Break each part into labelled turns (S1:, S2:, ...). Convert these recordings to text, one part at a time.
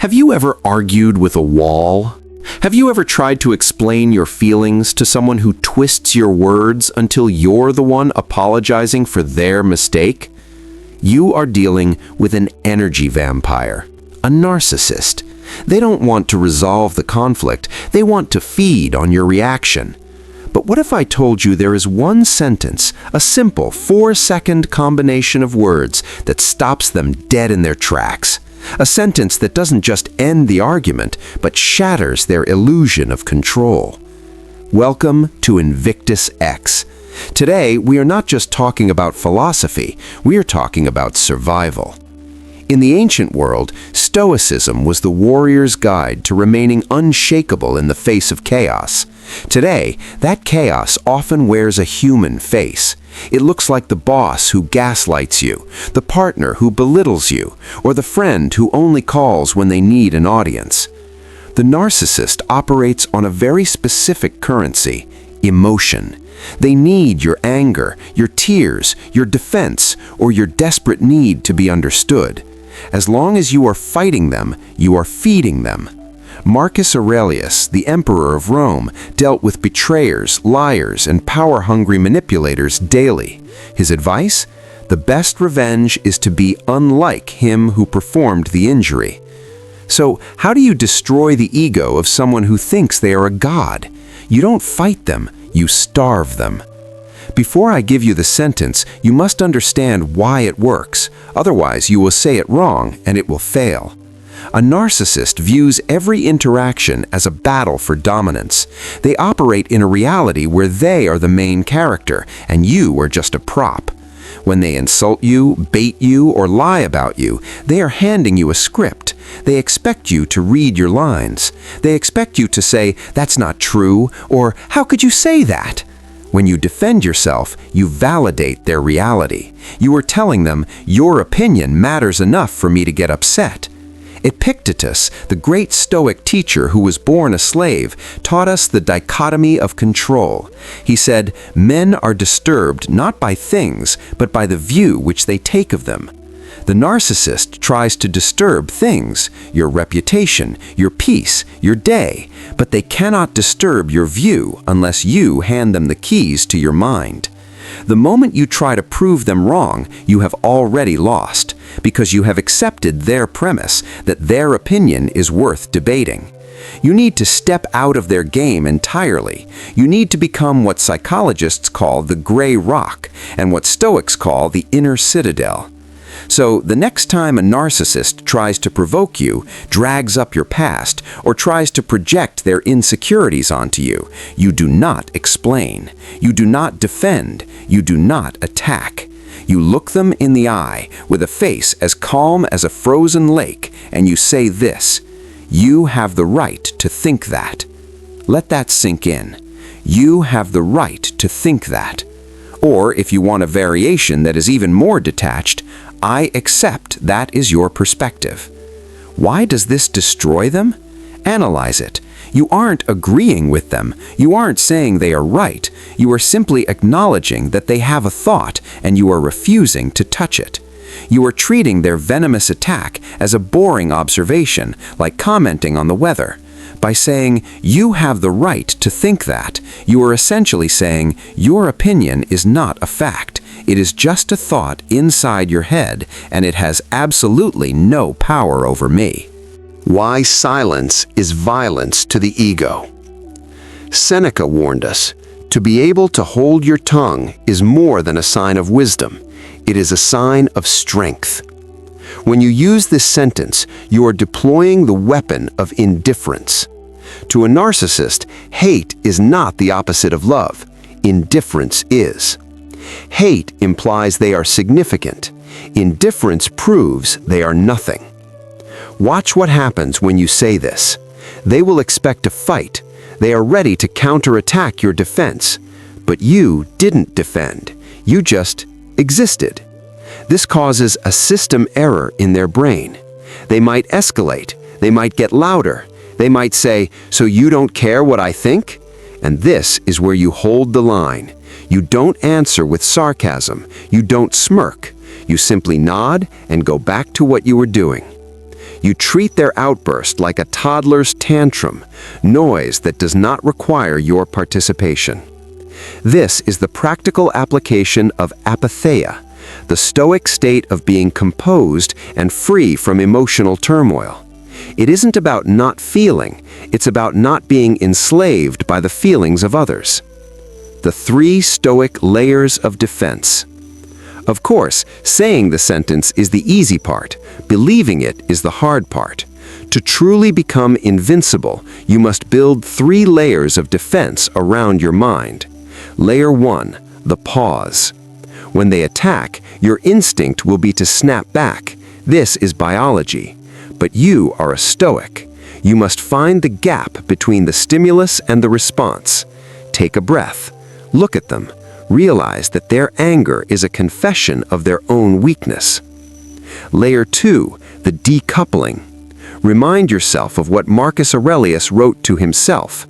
S1: Have you ever argued with a wall? Have you ever tried to explain your feelings to someone who twists your words until you're the one apologizing for their mistake? You are dealing with an energy vampire, a narcissist. They don't want to resolve the conflict, they want to feed on your reaction. But what if I told you there is one sentence, a simple 4-second combination of words that stops them dead in their tracks? A sentence that doesn't just end the argument, but shatters their illusion of control. Welcome to INVICTUS X. Today, we are not just talking about philosophy, we are talking about survival. In the ancient world, Stoicism was the warrior's guide to remaining unshakable in the face of chaos. Today, that chaos often wears a human face. It looks like the boss who gaslights you, the partner who belittles you, or the friend who only calls when they need an audience. The narcissist operates on a very specific currency, emotion. They need your anger, your tears, your defense, or your desperate need to be understood. As long as you are fighting them, you are feeding them. Marcus Aurelius, the emperor of Rome, dealt with betrayers, liars, and power-hungry manipulators daily. His advice? The best revenge is to be unlike him who performed the injury. So, how do you destroy the ego of someone who thinks they are a god? You don't fight them, you starve them. Before I give you the sentence, you must understand why it works. Otherwise, you will say it wrong and it will fail. A narcissist views every interaction as a battle for dominance. They operate in a reality where they are the main character and you are just a prop. When they insult you, bait you, or lie about you, they are handing you a script. They expect you to read your lines. They expect you to say, "That's not true," or "How could you say that?" When you defend yourself, you validate their reality. You are telling them, "Your opinion matters enough for me to get upset." Epictetus, the great Stoic teacher who was born a slave, taught us the dichotomy of control. He said, "Men are disturbed not by things, but by the view which they take of them." The narcissist tries to disturb things, your reputation, your peace, your day, but they cannot disturb your view unless you hand them the keys to your mind. The moment you try to prove them wrong, you have already lost, because you have accepted their premise that their opinion is worth debating. You need to step out of their game entirely. You need to become what psychologists call the gray rock, and what Stoics call the inner citadel. So, the next time a narcissist tries to provoke you, drags up your past, or tries to project their insecurities onto you, you do not explain. You do not defend. You do not attack. You look them in the eye with a face as calm as a frozen lake, and you say this: "You have the right to think that." Let that sink in. You have the right to think that. Or, if you want a variation that is even more detached, "I accept that is your perspective." Why does this destroy them? Analyze it. You aren't agreeing with them. You aren't saying they are right. You are simply acknowledging that they have a thought and you are refusing to touch it. You are treating their venomous attack as a boring observation, like commenting on the weather. By saying, "You have the right to think that," you are essentially saying, "Your opinion is not a fact. It is just a thought inside your head, and it has absolutely no power over me." Why silence is violence to the ego. Seneca warned us, "To be able to hold your tongue is more than a sign of wisdom. It is a sign of strength." When you use this sentence, you are deploying the weapon of indifference. To a narcissist, hate is not the opposite of love. Indifference is. Hate implies they are significant. Indifference proves they are nothing. Watch what happens when you say this. They will expect a fight. They are ready to counterattack your defense. But you didn't defend. You just existed. This causes a system error in their brain. They might escalate. They might get louder. They might say, "So you don't care what I think?" And this is where you hold the line. You don't answer with sarcasm. You don't smirk. You simply nod and go back to what you were doing. You treat their outburst like a toddler's tantrum, noise that does not require your participation. This is the practical application of apatheia, the Stoic state of being composed and free from emotional turmoil. It isn't about not feeling, it's about not being enslaved by the feelings of others. The 3 Stoic layers of defense. Of course, saying the sentence is the easy part, believing it is the hard part. To truly become invincible, you must build 3 layers of defense around your mind. Layer 1, the pause. When they attack, your instinct will be to snap back. This is biology. But you are a Stoic. You must find the gap between the stimulus and the response. Take a breath. Look at them. Realize that their anger is a confession of their own weakness. Layer 2, the decoupling. Remind yourself of what Marcus Aurelius wrote to himself.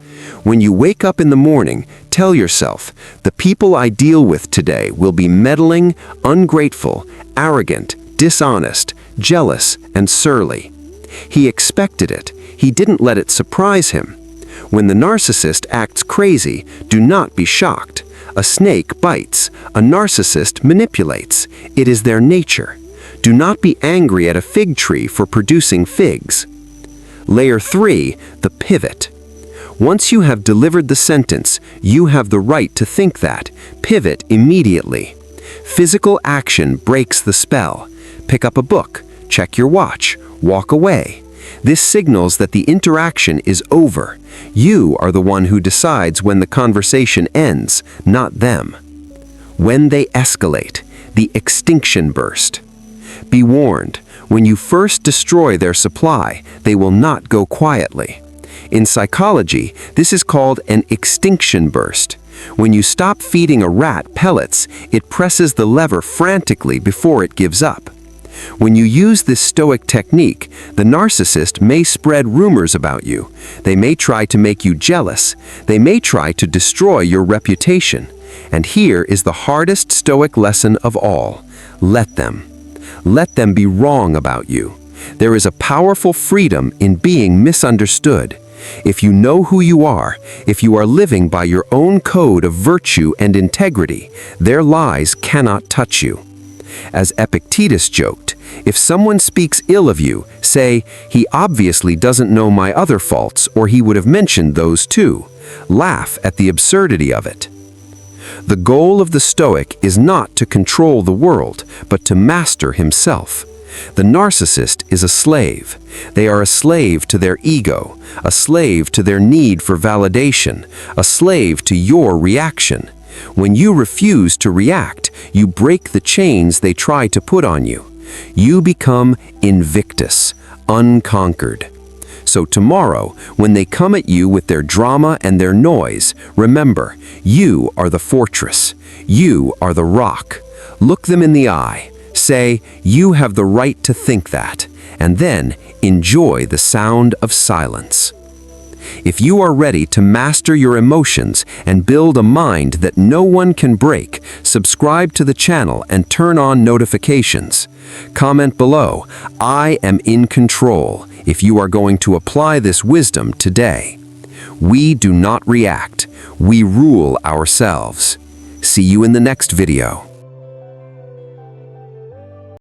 S1: When you wake up in the morning, tell yourself, the people I deal with today will be meddling, ungrateful, arrogant, dishonest, jealous, and surly. He expected it. He didn't let it surprise him. When the narcissist acts crazy, do not be shocked. A snake bites. A narcissist manipulates. It is their nature. Do not be angry at a fig tree for producing figs. Layer 3, the pivot. Once you have delivered the sentence, you have the right to think that. Pivot immediately. Physical action breaks the spell. Pick up a book, check your watch, walk away. This signals that the interaction is over. You are the one who decides when the conversation ends, not them. When they escalate, the extinction burst. Be warned, when you first destroy their supply, they will not go quietly. In psychology, this is called an extinction burst. When you stop feeding a rat pellets, it presses the lever frantically before it gives up. When you use this Stoic technique, the narcissist may spread rumors about you. They may try to make you jealous. They may try to destroy your reputation. And here is the hardest Stoic lesson of all. Let them. Let them be wrong about you. There is a powerful freedom in being misunderstood. If you know who you are, if you are living by your own code of virtue and integrity, their lies cannot touch you. As Epictetus joked, if someone speaks ill of you, say, he obviously doesn't know my other faults or he would have mentioned those too. Laugh at the absurdity of it. The goal of the Stoic is not to control the world, but to master himself. The narcissist is a slave. They are a slave to their ego, a slave to their need for validation, a slave to your reaction. When you refuse to react, you break the chains they try to put on you. You become invictus, unconquered. So tomorrow, when they come at you with their drama and their noise, remember, you are the fortress. You are the rock. Look them in the eye. Say, you have the right to think that, and then enjoy the sound of silence. If you are ready to master your emotions and build a mind that no one can break, subscribe to the channel and turn on notifications. Comment below, I am in control, if you are going to apply this wisdom today. We do not react, we rule ourselves. See you in the next video.